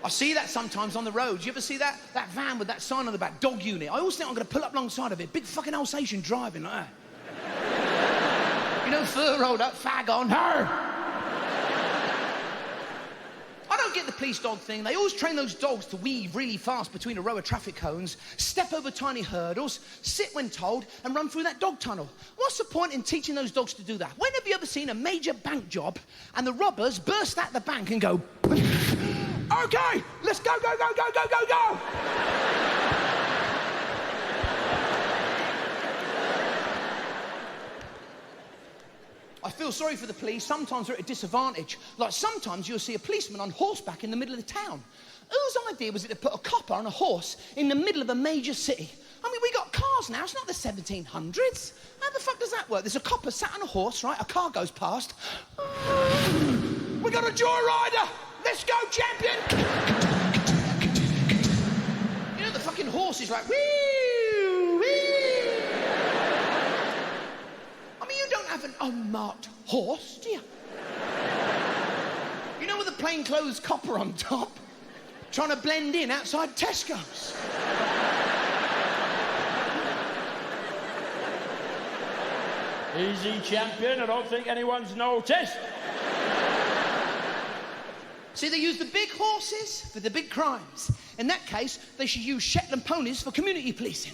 I see that sometimes on the roads. You ever see that? That van with that sign on the back, dog unit. I always think I'm going to pull up alongside of it. Big fucking Alsatian driving like that. You know, fur rolled up, fag on. Her. I don't get the police dog thing. They always train those dogs to weave really fast between a row of traffic cones, step over tiny hurdles, sit when told, and run through that dog tunnel. What's the point in teaching those dogs to do that? When have you ever seen a major bank job and the robbers burst out the bank and go, okay, let's go, go, go, go, go, go, go. I feel sorry for the police. Sometimes they're at a disadvantage. Like sometimes you'll see a policeman on horseback in the middle of the town. Whose idea was it to put a copper on a horse in the middle of a major city? I mean, we got cars now. It's not the 1700s. How the fuck does that work? There's a copper sat on a horse, right? A car goes past. We got a joyrider. Let's go, champion! You know, the fucking horse is like, wee, wee. I mean, you don't have an unmarked horse, do you? You know, with a plainclothes copper on top, trying to blend in outside Tesco's. Easy, champion. I don't think anyone's noticed. See, they use the big horses for the big crimes. In that case, they should use Shetland ponies for community policing.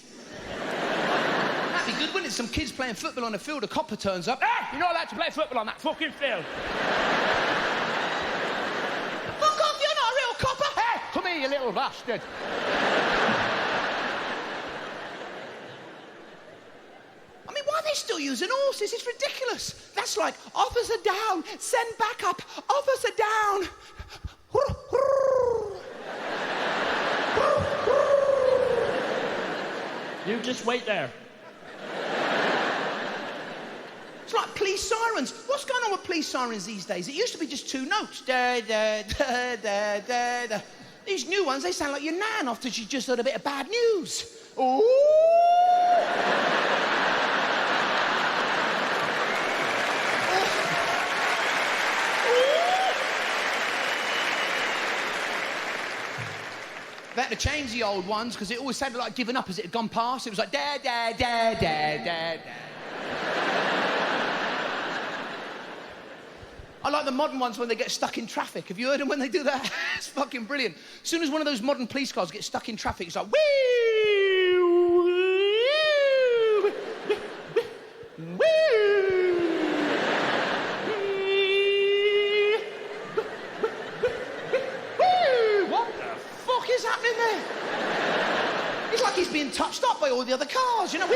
That'd be good, wouldn't it? Some kids playing football on a field, a copper turns up. Hey, you're not allowed to play football on that fucking field. Fuck off, you're not a real copper. Hey, come here, you little bastard. I mean, why are they still using horses? It's ridiculous. That's like, officer down, send backup, officer down. You just wait there. It's like police sirens. What's going on with police sirens these days? It used to be just two notes. Da, da, da, da, da, da. These new ones, they sound like your nan after she just heard a bit of bad news. Ooh! They had to change the old ones because it always sounded like giving up as it had gone past. It was like da da da da da da. I like the modern ones when they get stuck in traffic. Have you heard them when they do that? It's fucking brilliant. As soon as one of those modern police cars gets stuck in traffic, it's like wee, wee, wee, wee. What is happening there? It's like he's being touched up by all the other cars, you know.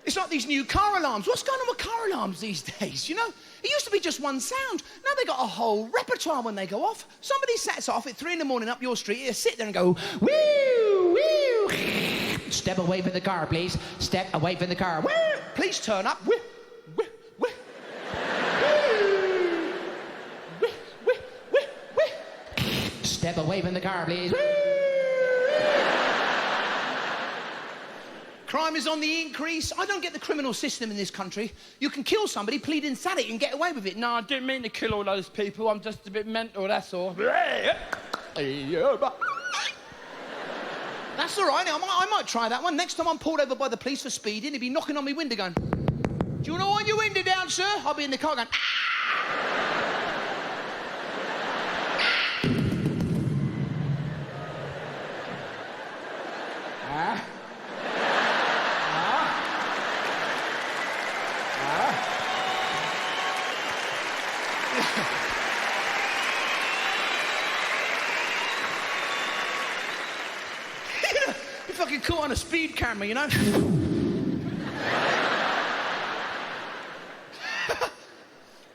It's like these new car alarms. What's going on with car alarms these days, you know? It used to be just one sound. Now they got a whole repertoire when they go off. Somebody sets off at 3 in the morning up your street, you sit there and go, woo, woo. Step away from the car, please. Step away from the car. Woo! Please turn up. Woo, woo, woo. Woo, woo, woo, woo. Step away from the car, please. Woo. Crime is on the increase. I don't get the criminal system in this country. You can kill somebody, plead insanity, and get away with it. No, I didn't mean to kill all those people. I'm just a bit mental, that's all. That's all right. I might try that one. Next time I'm pulled over by the police for speeding, he'd be knocking on my window going, do you want to wind your window down, sir? I'll be in the car going, fucking caught on a speed camera, you know?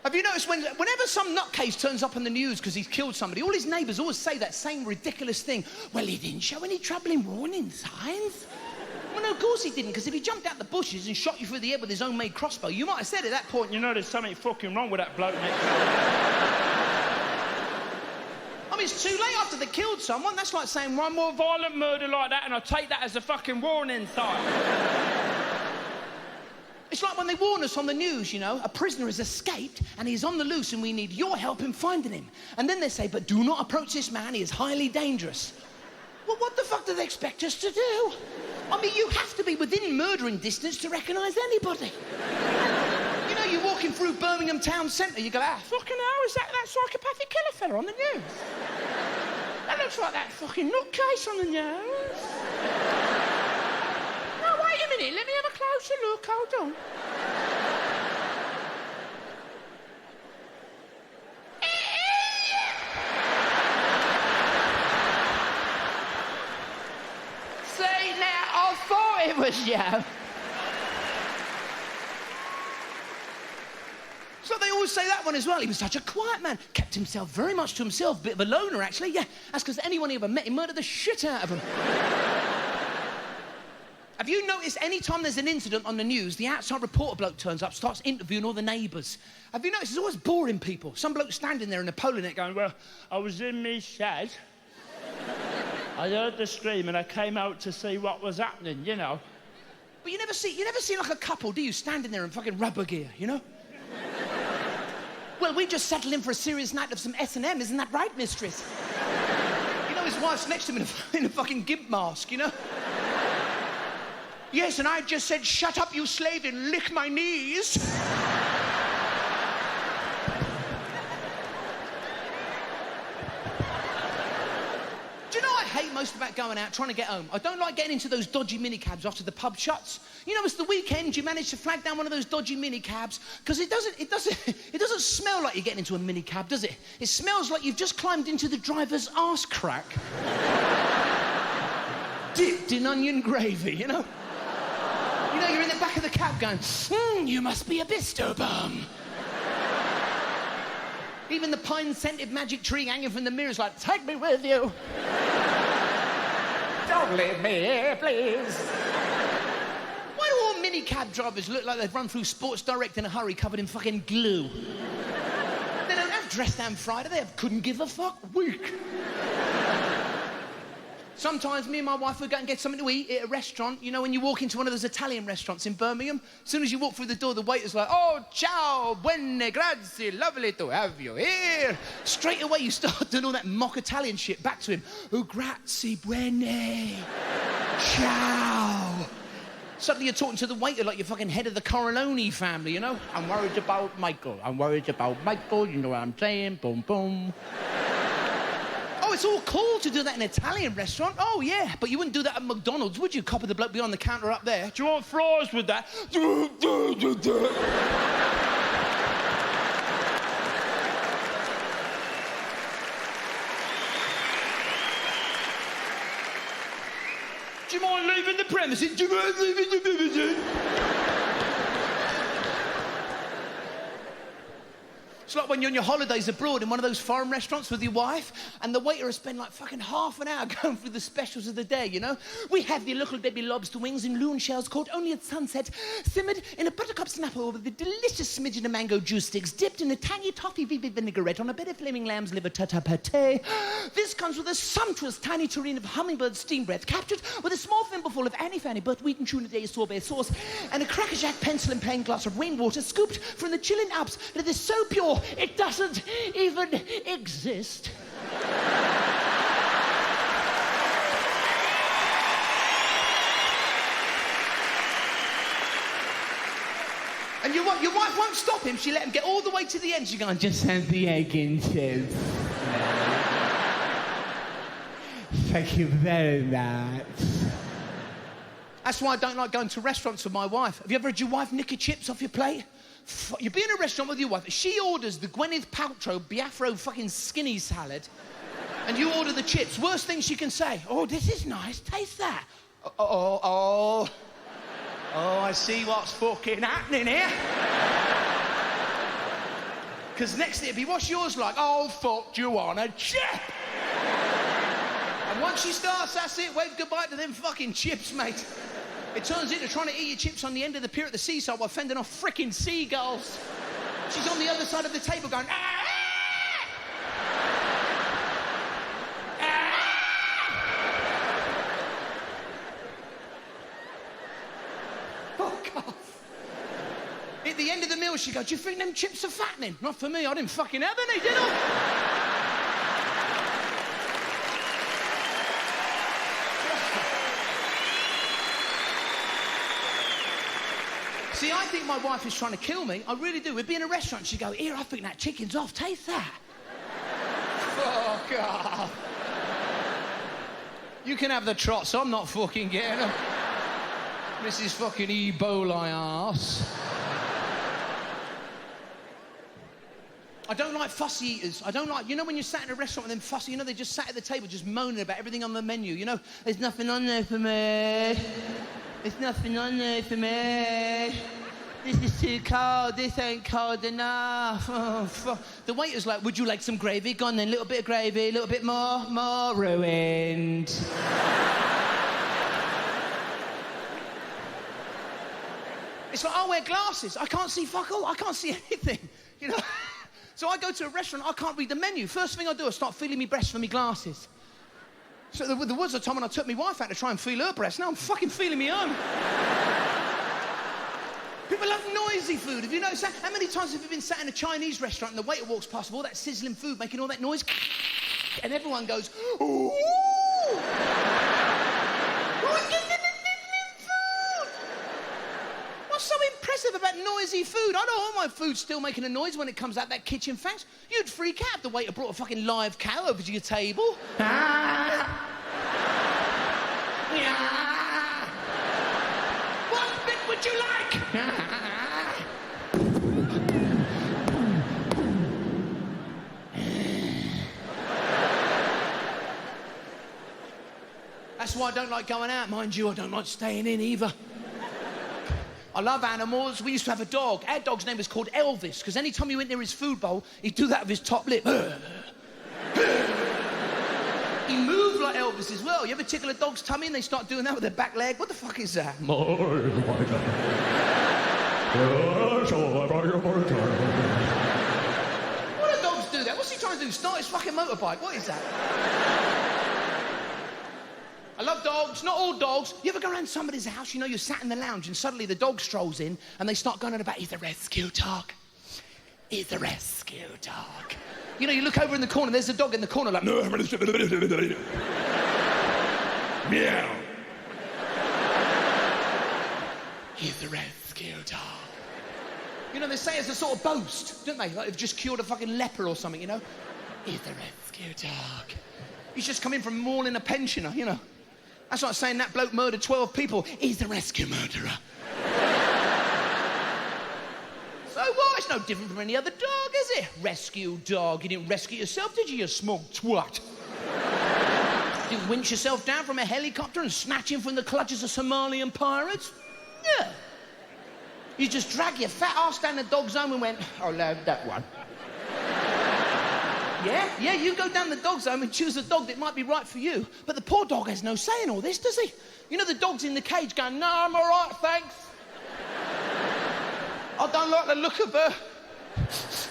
Have you noticed whenever some nutcase turns up on the news because he's killed somebody, all his neighbours always say that same ridiculous thing. Well, he didn't show any trouble in warning signs. Well, no, of course he didn't, because if he jumped out the bushes and shot you through the head with his homemade crossbow, you might have said at that point, you know there's something fucking wrong with that bloke next door. I mean, it's too late after they killed someone. That's like saying one more violent murder like that and I'll take that as a fucking warning sign. when they warn us on the news, you know, a prisoner has escaped and he's on the loose and we need your help in finding him. And then they say, but do not approach this man, he is highly dangerous. Well, what the fuck do they expect us to do? I mean, you have to be within murdering distance to recognise anybody. You know, you're walking through Birmingham town centre, you go, fucking hell, is that psychopathic killer fella on the news? That looks like that fucking nutcase on the news. No, wait a minute, let me have a closer look, hold on. See, now, I thought it was you. So they always say that one as well. He was such a quiet man. Kept himself very much to himself. Bit of a loner, actually. Yeah, that's because anyone he ever met, he murdered the shit out of him. Have you noticed any time there's an incident on the news, the outside reporter bloke turns up, starts interviewing all the neighbours? Have you noticed? It's always boring people. Some bloke standing there in a polo net going, well, I was in me shed. I heard the scream and I came out to see what was happening, you know. But you never see like a couple, do you, standing there in fucking rubber gear, you know? Well, we just settled in for a serious night of some S&M, isn't that right, mistress? You know, his wife's next to him in a fucking gimp mask, you know? Yes, and I just said, shut up, you slave, and lick my knees. Do you know what I hate most about going out, trying to get home? I don't like getting into those dodgy minicabs after the pub shuts. You know, it's the weekend, you manage to flag down one of those dodgy minicabs, because it doesn't smell like you're getting into a minicab, does it? It smells like you've just climbed into the driver's arse crack. Dipped in onion gravy, you know? You know, you're in the back of the cab going, you must be a Bisto bum. Even the pine-scented magic tree hanging from the mirror's like, take me with you. Don't leave me here, please. Why do all minicab drivers look like they've run through Sports Direct in a hurry covered in fucking glue? They don't have Dress Down Friday, they have Couldn't Give a Fuck week. Sometimes me and my wife would go and get something to eat at a restaurant. You know, when you walk into one of those Italian restaurants in Birmingham, as soon as you walk through the door, the waiter's like, oh, ciao, bene, grazie, lovely to have you here. Straight away, you start doing all that mock Italian shit back to him. Oh, grazie, bene, ciao. Suddenly you're talking to the waiter like you're fucking head of the Corleone family, you know? I'm worried about Michael. You know what I'm saying? Boom, boom. It's all cool to do that in an Italian restaurant. Oh, yeah, but you wouldn't do that at McDonald's, would you? Copy the bloke behind the counter up there. Do you want fries with that? Do you mind leaving the premises? Do you mind leaving the premises? It's like when you're on your holidays abroad in one of those foreign restaurants with your wife, and the waiter has spent like fucking half an hour going through the specials of the day, you know? We have the little baby lobster wings in loon shells caught only at sunset, simmered in a buttercup snapper with a delicious smidgen of mango juice sticks, dipped in a tangy toffee vinaigrette on a bed of flaming lamb's liver tata-pate. This comes with a sumptuous tiny tureen of hummingbird steam breath, captured with a small thimbleful of Annie Fanny Burt Wheaton Tuna Day sorbet sauce, and a crackerjack pencil and plain glass of rainwater scooped from the chilling Alps that is so pure it doesn't even exist. And your wife won't stop him. She let him get all the way to the end. She's going, just have the egg and chips. Thank you very much. That's why I don't like going to restaurants with my wife. Have you ever had your wife nick your chips off your plate? You be in a restaurant with your wife, she orders the Gwyneth Paltrow Biafro fucking skinny salad, and you order the chips. Worst thing she can say, oh, this is nice, taste that. Oh, I see what's fucking happening here. Because next thing it'll be, what's yours like? Oh, fuck, you on a chip. And once she starts, that's it, wave goodbye to them fucking chips, mate. It turns into trying to eat your chips on the end of the pier at the seaside while fending off frickin' seagulls. She's on the other side of the table going, ah! Ah! Fuck off. at the end of the meal, she goes, do you think them chips are fattening? Not for me, I didn't fucking have any, did I? See, I think my wife is trying to kill me. I really do. We'd be in a restaurant, she'd go, here, I think that chicken's off, taste that. Fuck off. You can have the trots, I'm not fucking getting them. Mrs. fucking Ebola ass. I don't like fussy eaters. I don't like, you know when you're sat in a restaurant with them fussy, you know, they just sat at the table just moaning about everything on the menu, you know? There's nothing on there for me. There's nothing on there for me. This is too cold, this ain't cold enough. Oh, fuck. The waiter's like, would you like some gravy? Go on then, little bit of gravy, a little bit more, ruined. It's like, I'll wear glasses. I can't see fuck all, I can't see anything, you know? So I go to a restaurant, I can't read the menu. First thing I do is start feeling me breast for me glasses. So there was a time when I took my wife out to try and feel her breast. Now I'm fucking feeling me own. People love noisy food. Have you noticed that? How many times have you been sat in a Chinese restaurant and the waiter walks past with all that sizzling food, making all that noise? And everyone goes, ooh! What's so impressive about noisy food? I don't want my food still making a noise when it comes out that kitchen fast. You'd freak out if the waiter brought a fucking live cow over to your table. What bit would you like? That's why I don't like going out, mind you. I don't like staying in either. I love animals. We used to have a dog. Our dog's name was called Elvis, because any time you went near his food bowl, he'd do that with his top lip. He moved like Elvis as well. You ever tickle a dog's tummy and they start doing that with their back leg? What the fuck is that? What do dogs do that? What's he trying to do? Start his fucking motorbike? What is that? I love dogs, not all dogs. You ever go around somebody's house, you know, you're sat in the lounge and suddenly the dog strolls in and they start going on about, he's a rescue dog. He's a rescue dog. You know, you look over in the corner, there's a dog in the corner like, meow. He's a rescue dog. You know, they say it's a sort of boast, don't they? Like they've just cured a fucking leper or something, you know? He's a rescue dog. He's just come in from mauling a pensioner, you know? That's like saying that bloke murdered 12 people. He's a rescue murderer. So what? It's no different from any other dog, is it? Rescue dog. You didn't rescue yourself, did you, you smug twat? You didn't winch yourself down from a helicopter and snatch him from the clutches of Somalian pirates? Yeah. You just drag your fat ass down the dog's home and went, I'll have that one. Yeah, you go down the dog's home and choose a dog that might be right for you, but the poor dog has no say in all this, does he? You know, the dog's in the cage going, no, I'm all right, thanks. I don't like the look of her.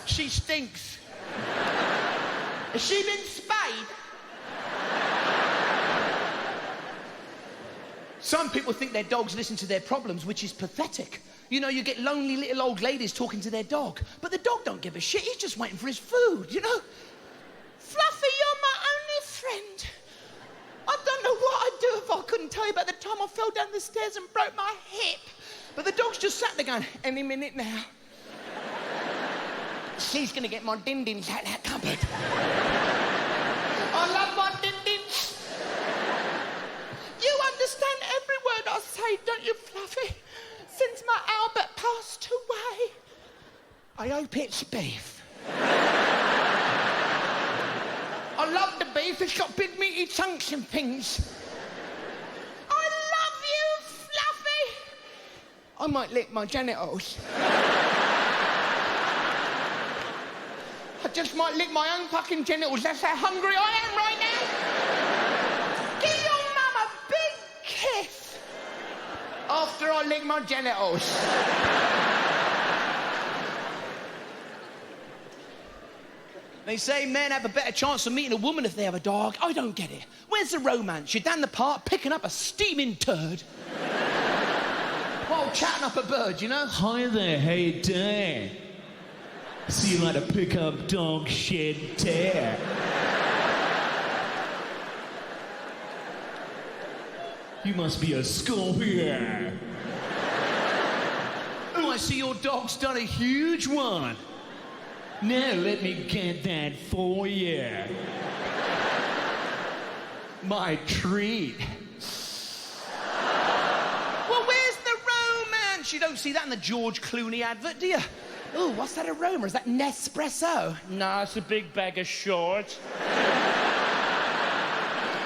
She stinks. Has she been spayed? Some people think their dogs listen to their problems, which is pathetic. You know, you get lonely little old ladies talking to their dog, but the dog don't give a shit. He's just waiting for his food, you know? Fluffy, you're my only friend. I don't know what I'd do if I couldn't tell you about the time I fell down the stairs and broke my hip. But the dog's just sat there going, any minute now. She's gonna get my din-dins out that cupboard. I love my din-dins. You understand every word I say, don't you, Fluffy? Since my Albert passed away. I hope it's beef. I love the beef, it's got big meaty chunks and things. I love you, Fluffy. I might lick my genitals. I just might lick my own fucking genitals, that's how hungry I am right now. Give your mum a big kiss after I lick my genitals. They say men have a better chance of meeting a woman if they have a dog. I don't get it. Where's the romance? You're down the park picking up a steaming turd while chatting up a bird, you know? Hi there, how you doing? See you later, pick up dog shit tear. You must be a scorpion. Oh, I see your dog's done a huge one. Now let me get that for you. My treat. Well, where's the romance? You don't see that in the George Clooney advert, do you? Oh, what's that aroma? Is that Nespresso? Nah, it's a big bag of shorts.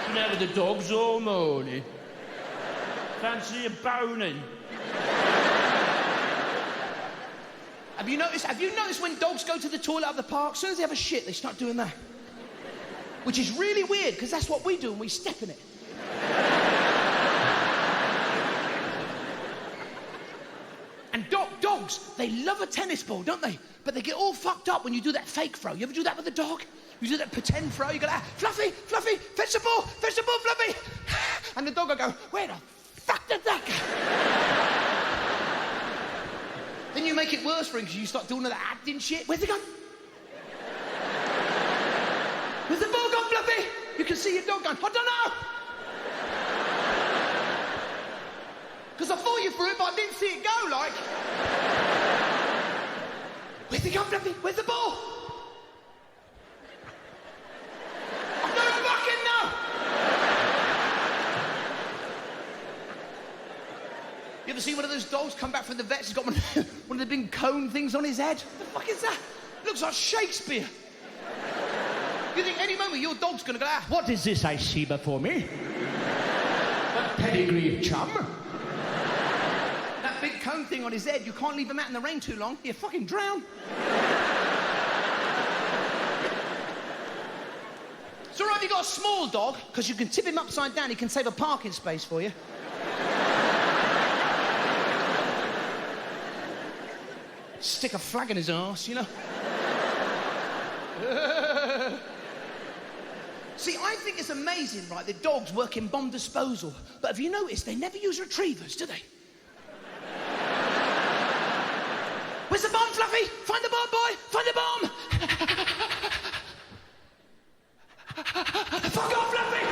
Been out with the dogs all morning. Fancy a boning? Have you noticed when dogs go to the toilet at the park, as soon as they have a shit, they start doing that? Which is really weird, because that's what we do when we step in it. And dogs, they love a tennis ball, don't they? But they get all fucked up when you do that fake throw. You ever do that with a dog? You do that pretend throw, you go, Fluffy, fetch the ball, Fluffy. And the dog will go, where the fuck did that go? Then you make it worse for him because you start doing all that acting shit. Where's it gone? Where's the ball gone, Fluffy? You can see your dog going, I don't know. Because I thought you threw it, but I didn't see it go, like. Where's it gone, Fluffy? Where's the ball? I don't fucking know. You ever see one of those dogs come back from the vets? He's got one of the big cone things on his head. What the fuck is that? Looks like Shakespeare. You think any moment your dog's gonna go, What is this I see before me? What pedigree chum? that big cone thing on his head, you can't leave him out in the rain too long. He'll fucking drown. It's all right if you got a small dog, because you can tip him upside down, he can save a parking space for you. Stick a flag in his arse, you know? See, I think it's amazing, right, that dogs work in bomb disposal. But have you noticed they never use retrievers, do they? Where's the bomb, Fluffy? Find the bomb, boy! Find the bomb! Fuck off, Fluffy!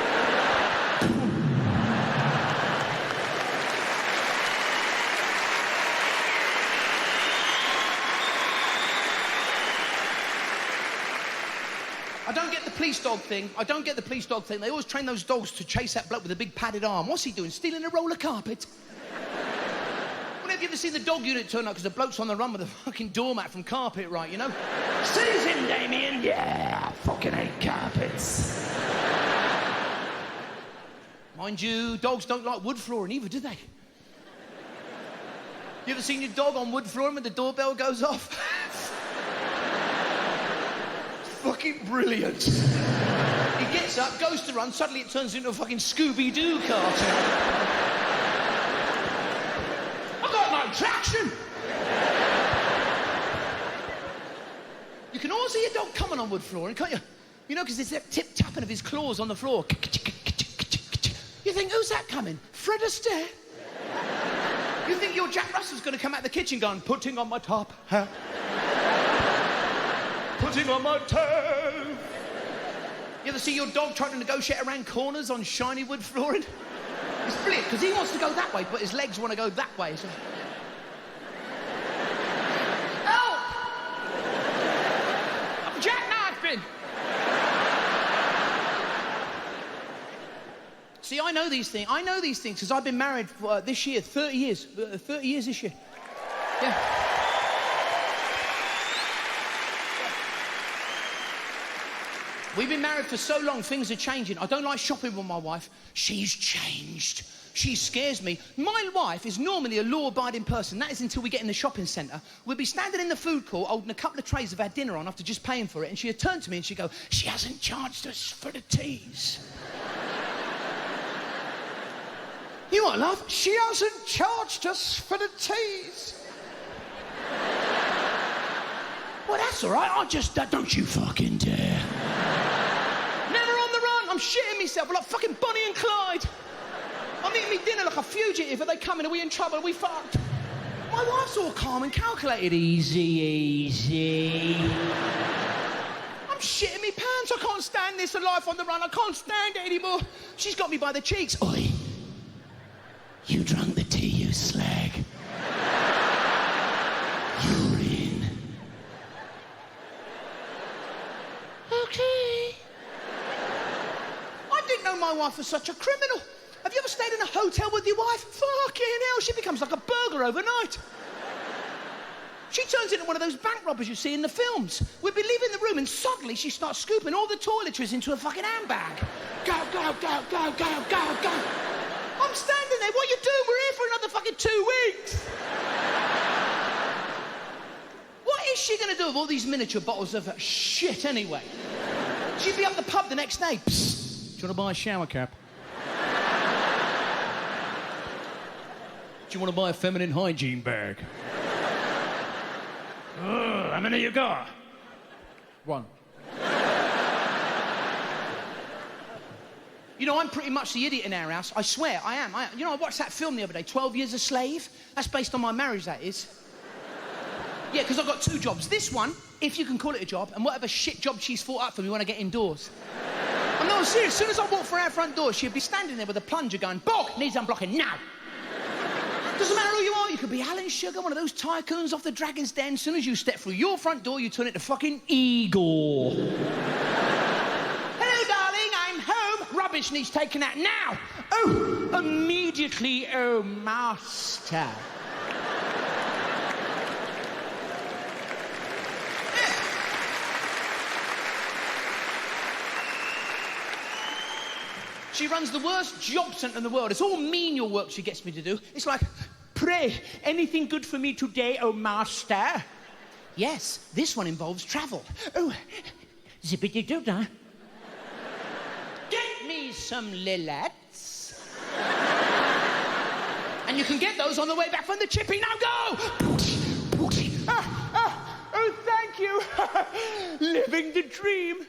I don't get the police dog thing. They always train those dogs to chase that bloke with a big padded arm. What's he doing? Stealing a roll of carpet? Well, have you ever seen the dog unit turn up because the bloke's on the run with a fucking doormat from Carpet, right, you know? Citizen Damien, yeah, fucking hate carpets. Mind you, dogs don't like wood flooring either, do they? You ever seen your dog on wood flooring when the doorbell goes off? Fucking brilliant. He gets up, goes to run, suddenly it turns into a fucking Scooby-Doo cartoon. I've got no traction. You can always see your dog coming on wood flooring, can't you? You know, because there's that tip-tapping of his claws on the floor. You think, who's that coming? Fred Astaire? You think your Jack Russell's going to come out the kitchen going, putting on my top hat? Putting on my toe. You ever see your dog trying to negotiate around corners on shiny wood flooring? It's brilliant, because he wants to go that way, but his legs want to go that way. So... Help! I'm jackknifing! See, I know these things because I've been married for this year, 30 years. 30 years this year. Yeah. We've been married for so long, things are changing. I don't like shopping with my wife. She's changed. She scares me. My wife is normally a law-abiding person. That is until we get in the shopping centre. We'll be standing in the food court holding a couple of trays of our dinner on after just paying for it, and she'll turn to me and she'll go, she hasn't charged us for the teas. You what, love? She hasn't charged us for the teas. Well, that's all right. Don't you fucking dare. Never on the run. I'm shitting myself. I'm like fucking Bonnie and Clyde. I'm eating me dinner like a fugitive. Are they coming? Are we in trouble? Are we fucked? My wife's all calm and calculated. Easy, easy. I'm shitting me pants. I can't stand this life on the run. I can't stand it anymore. She's got me by the cheeks. Oi. You drunk the tea, you slag. You're in. Okay. I didn't know my wife was such a criminal. Have you ever stayed in a hotel with your wife? Fucking hell, she becomes like a burglar overnight. She turns into one of those bank robbers you see in the films. We'd be leaving the room and suddenly she starts scooping all the toiletries into a fucking handbag. Go, go, go, go, go, go, go. I'm standing there, what are you doing? We're here for another fucking 2 weeks. What is she gonna do with all these miniature bottles of shit anyway? She'd be up the pub the next day. Psst, do you wanna buy a shower cap? Do you want to buy a feminine hygiene bag? How many you got? 1. You know, I'm pretty much the idiot in our house. I swear, I am. You know, I watched that film the other day, 12 Years a Slave. That's based on my marriage, that is. Yeah, because I've got 2 jobs. This one, if you can call it a job, and whatever shit job she's thought up for me when I get indoors. I'm not serious. As soon as I walk through our front door, she'd be standing there with a plunger going, Bog, needs unblocking now. Doesn't matter who you are, you could be Alan Sugar, one of those tycoons off the Dragon's Den. As soon as you step through your front door, you turn into fucking Igor. Hello, darling, I'm home. Rubbish needs taken out now. Oh, immediately, oh, master. She runs the worst job centre in the world. It's all menial work she gets me to do. It's like, pray, anything good for me today, oh master? Yes, this one involves travel. Oh, zippity-doo-dah. Get me some lilets. And you can get those on the way back from the chippy. Now go! Oh, thank you. Living the dream.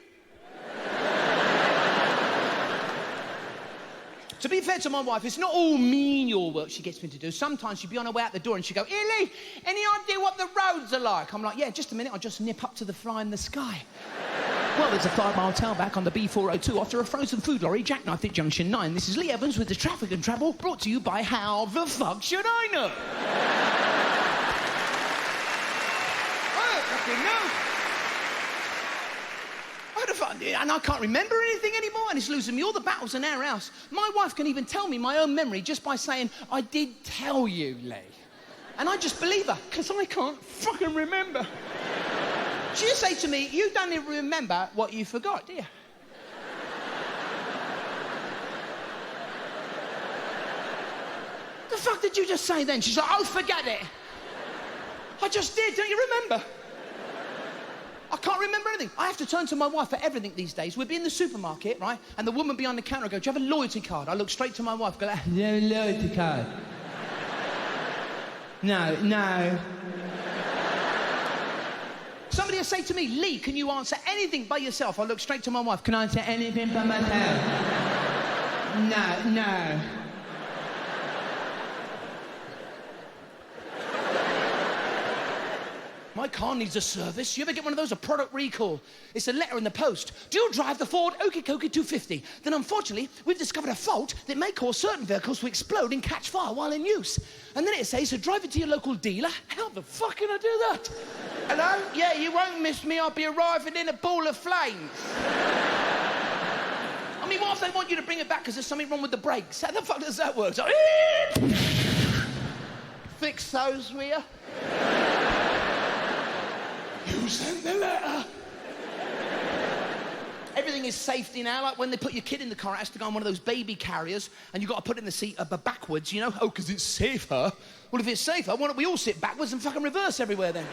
To be fair to my wife, it's not all menial work she gets me to do. Sometimes she'd be on her way out the door and she'd go, Illy, any idea what the roads are like? I'm like, yeah, just a minute, I'll just nip up to the fly in the sky. Well, there's a 5-mile tailback on the B402 after a frozen food lorry jackknifed at Junction 9. This is Lee Evans with the traffic and travel, brought to you by How the Fuck Should I Know? I don't fucking know. And I can't remember anything anymore, and it's losing me all the battles in our house. My wife can even tell me my own memory just by saying, I did tell you, Lee. And I just believe her, because I can't fucking remember. She'll say to me, you don't even remember what you forgot, do you? The fuck did you just say then? She's like, oh, forget it. I just did, don't you remember? I can't remember anything. I have to turn to my wife for everything these days. We'd be in the supermarket, right? And the woman behind the counter would go, do you have a loyalty card? I look straight to my wife, go, no loyalty card. No. Somebody will say to me, Lee, can you answer anything by yourself? I look straight to my wife, can I answer anything by myself? No. My car needs a service. You ever get one of those, a product recall? It's a letter in the post. Do you drive the Ford Okie-Kokie 250? Then unfortunately, we've discovered a fault that may cause certain vehicles to explode and catch fire while in use. And then it says, so drive it to your local dealer. How the fuck can I do that? Hello? Yeah, you won't miss me. I'll be arriving in a ball of flames. I mean, what if they want you to bring it back because there's something wrong with the brakes? How the fuck does that work? So, fix those, will you? You sent the letter. Everything is safety now. Like when they put your kid in the car, it has to go on one of those baby carriers, and you've got to put it in the seat backwards, you know? Oh, because it's safer. Well, if it's safer, why don't we all sit backwards and fucking reverse everywhere then?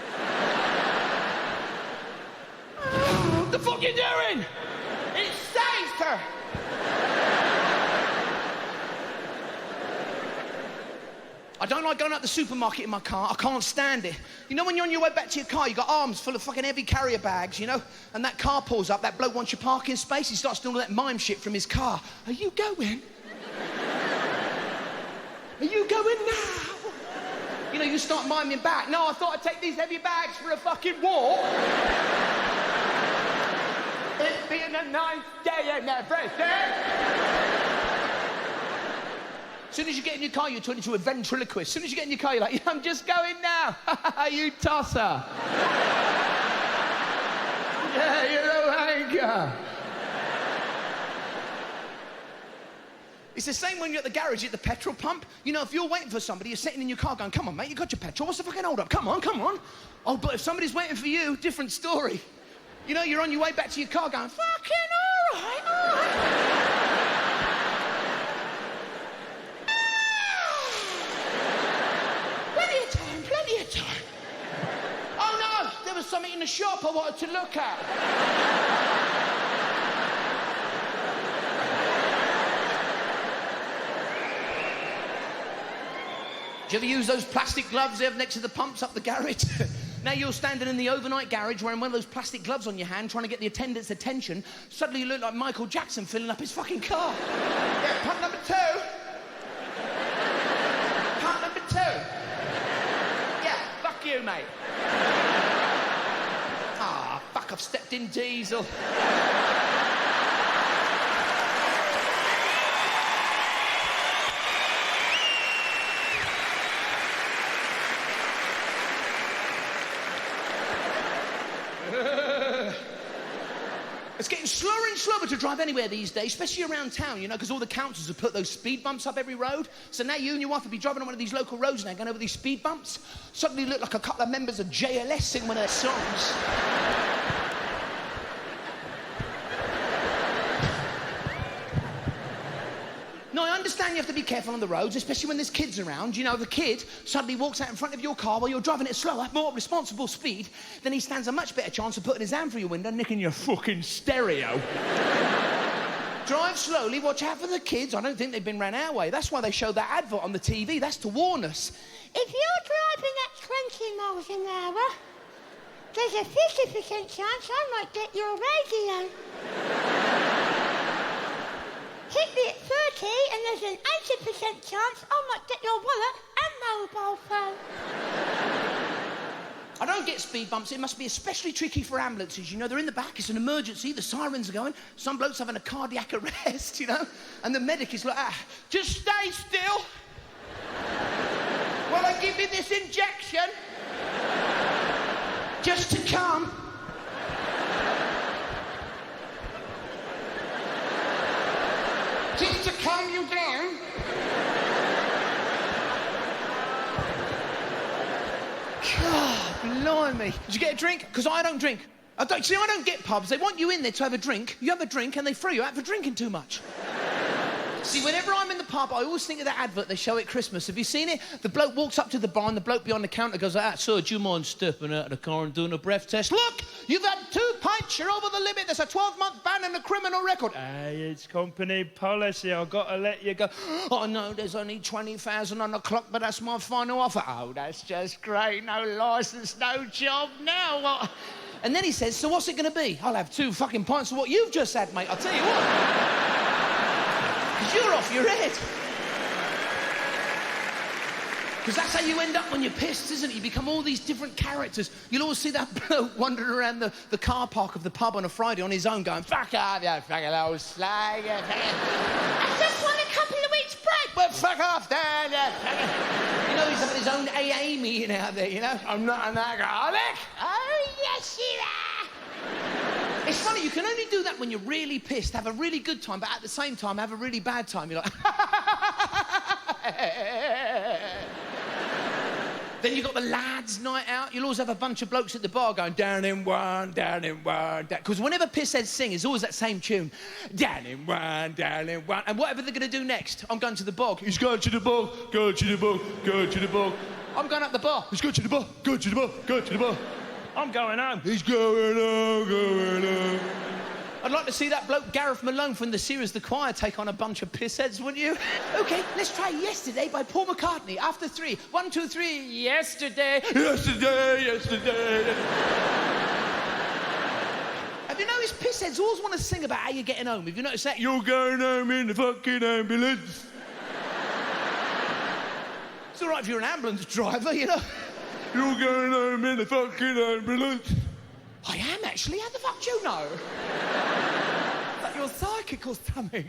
What the fuck are you doing? It's safer. I don't like going out the supermarket in my car. I can't stand it. You know when you're on your way back to your car, you got arms full of fucking heavy carrier bags, you know? And that car pulls up, that bloke wants your parking space, he starts doing all that mime shit from his car. Are you going? Are you going now? You know, you start miming back. No, I thought I'd take these heavy bags for a fucking walk. It's been a nice day and everything. As soon as you get in your car, you turn into a ventriloquist. As soon as you get in your car, you're like, I'm just going now. You tosser. Yeah, you little anchor. It's the same when you're at the garage at the petrol pump. You know, if you're waiting for somebody, you're sitting in your car going, come on, mate, you got your petrol. What's the fucking hold up? Come on, come on. Oh, but if somebody's waiting for you, different story. You know, you're on your way back to your car going, fucking all right, all right. Plenty of time, plenty of time. Oh, no, there was something in the shop I wanted to look at. Do you ever use those plastic gloves they have next to the pumps up the garage? Now you're standing in the overnight garage wearing one of those plastic gloves on your hand trying to get the attendant's attention. Suddenly you look like Michael Jackson filling up his fucking car. Yeah, pump number 2. Pump number 2. Yeah, fuck you, mate. Ah, fuck, I've stepped in diesel. It's getting slower and slower to drive anywhere these days, especially around town, you know, because all the councils have put those speed bumps up every road. So now you and your wife will be driving on one of these local roads now, going over these speed bumps. Suddenly you look like a couple of members of JLS singing one of their songs. No, I understand you have to be careful on the roads, especially when there's kids around. You know, the kid suddenly walks out in front of your car while you're driving it slower, more responsible speed, then he stands a much better chance of putting his hand through your window and nicking your fucking stereo. Drive slowly, watch out for the kids. I don't think they've been round our way. That's why they show that advert on the TV. That's to warn us. If you're driving at 20 miles an hour, there's a 50% chance I might get your radio. Hit me at 30 and there's an 80% chance I might get your wallet and mobile phone. I don't get speed bumps. It must be especially tricky for ambulances. You know, they're in the back, it's an emergency, the sirens are going, some bloke's having a cardiac arrest, you know, and the medic is like, just stay still while I give you this injection. Just to come. Just to calm you down. God, blimey. Did you get a drink? Because I don't drink. I don't get pubs. They want you in there to have a drink. You have a drink and they throw you out for drinking too much. See, whenever I'm in the pub, I always think of that advert they show at Christmas. Have you seen it? The bloke walks up to the bar and the bloke behind the counter goes like that, "Sir, do you mind stepping out of the car and doing a breath test? Look, you've had 2 pints, you're over the limit. There's a 12-month ban and a criminal record." Hey, it's company policy. I've got to let you go. "Oh, no, there's only 20,000 on the clock, but that's my final offer." "Oh, that's just great. No licence, no job. Now what?" And then he says, "So what's it going to be?" "I'll have 2 fucking pints of what you've just had, mate. I'll tell you what." Because you're off your head. Because that's how you end up when you're pissed, isn't it? You become all these different characters. You'll always see that bloke wandering around the car park of the pub on a Friday on his own going, "Fuck off, you fucking old slag. I just want a couple of weeks break." "Well, fuck off, Dad. You know, he's having his own AA meeting out there, you know? I'm not an alcoholic." Oh, yes, you are. It's funny, you can only do that when you're really pissed, have a really good time, but at the same time have a really bad time. You're like... Then you've got the lads' night out. You'll always have a bunch of blokes at the bar going, "Down in one, down in one, down." Because whenever pissheads sing, it's always that same tune. "Down in one, down in one." And whatever they're going to do next, "I'm going to the bog." He's going to the bog, go to the bog, go to the bog. "I'm going up the bar." He's going to the bog, go to the bog, go to the bog. I'm going home. He's going home, going home. I'd like to see that bloke Gareth Malone from the series The Choir take on a bunch of pissheads, wouldn't you? "OK, let's try Yesterday by Paul McCartney. After 3. 1, 2, 3. Yesterday. Yesterday, yesterday. Have you noticed pissheads always want to sing about how you're getting home? Have you noticed that? You're going home in the fucking ambulance. It's all right if you're an ambulance driver, you know. You're going home in a fucking ambulance. I am, actually. How the fuck do you know? Like you're psychic or something.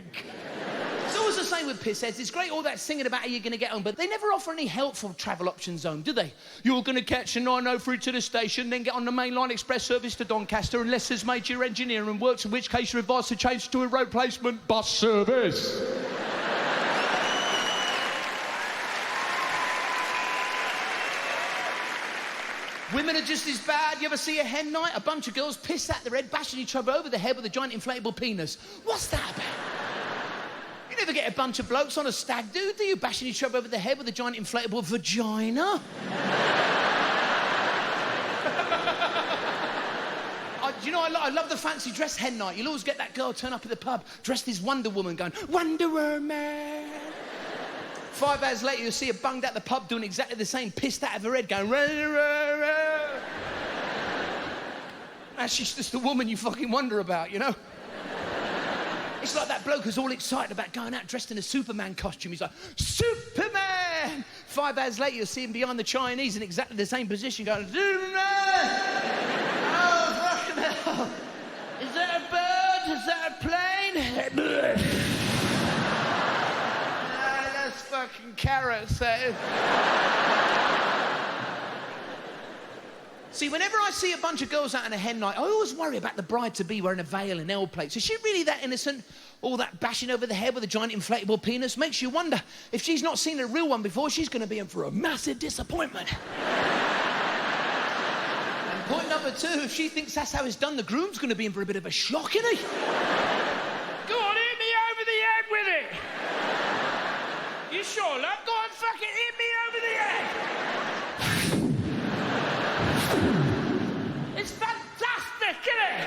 It's always the same with pissheads. It's great all that singing about how you're going to get home, but they never offer any helpful travel options home, do they? You're going to catch a 903 to the station, then get on the mainline express service to Doncaster unless there's major engineering works, in which case you're advised to change to a road placement bus service. Women are just as bad. You ever see a hen night? A bunch of girls pissed at their head, bashing each other over the head with a giant inflatable penis. What's that about? You never get a bunch of blokes on a stag do you? Bashing each other over the head with a giant inflatable vagina. I love the fancy dress hen night. You'll always get that girl turn up at the pub dressed as Wonder Woman going, Wonder Woman. 5 hours later, you'll see her bunged out the pub doing exactly the same, pissed out of her head, going, rah, rah, rah. And she's just the woman you fucking wonder about, you know? It's like that bloke who's all excited about going out dressed in a Superman costume. He's like, Superman! 5 hours later, you'll see him behind the Chinese in exactly the same position, going, Superman! Oh, fucking hell. Is that a bird? Is that a plane? That's fucking carrots, that is. See, whenever I see a bunch of girls out on a hen night, I always worry about the bride-to-be wearing a veil and L-plates. Is she really that innocent? All that bashing over the head with a giant inflatable penis makes you wonder if she's not seen a real one before, she's going to be in for a massive disappointment. And point number 2, if she thinks that's how it's done, the groom's going to be in for a bit of a shock, isn't he? Go on, hit me over the head with it. You sure, love? Go on, fucking hit me over the head. It's fantastic, isn't it?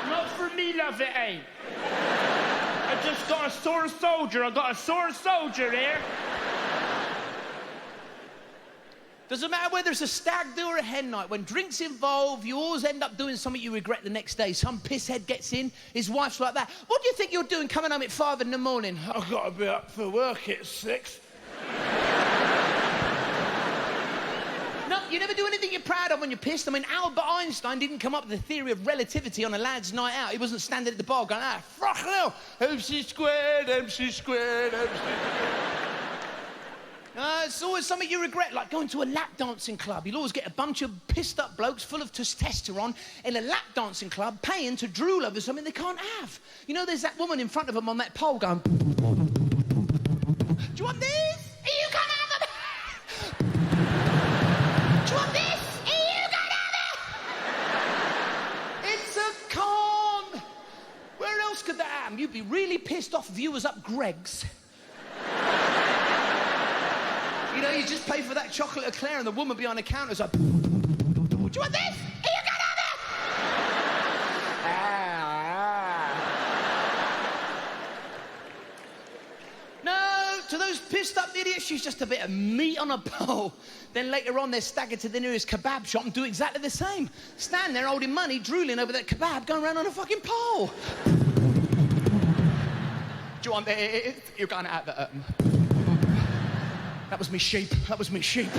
Not for me, love, it ain't. I just got a sore soldier. I got a sore soldier here. Doesn't matter whether it's a stag do or a hen night. When drink's involved, you always end up doing something you regret the next day. Some pisshead gets in, his wife's like that. What do you think you're doing coming home at 5 in the morning? I've got to be up for work at 6. No, you never do anything you're proud of when you're pissed. I mean, Albert Einstein didn't come up with the theory of relativity on a lad's night out. He wasn't standing at the bar going, fuck hell, MC squared, MC squared, MC squared. It's always something you regret, like going to a lap dancing club. You'll always get a bunch of pissed up blokes full of testosterone in a lap dancing club paying to drool over something they can't have. You know, there's that woman in front of them on that pole going, do you want this? You can't have it. Do you want this? You can't have it. It's a con. Where else could that happen? You'd be really pissed off if you was up Greg's. You know, you just pay for that chocolate eclair and the woman behind the counter is like, do you want this? You can have it! No, to those pissed up idiots, she's just a bit of meat on a pole. Then later on, they stagger to the nearest kebab shop and do exactly the same. Stand there holding money, drooling over that kebab, going around on a fucking pole. Do you want this? You can't have it. That was me sheep. That was me sheep.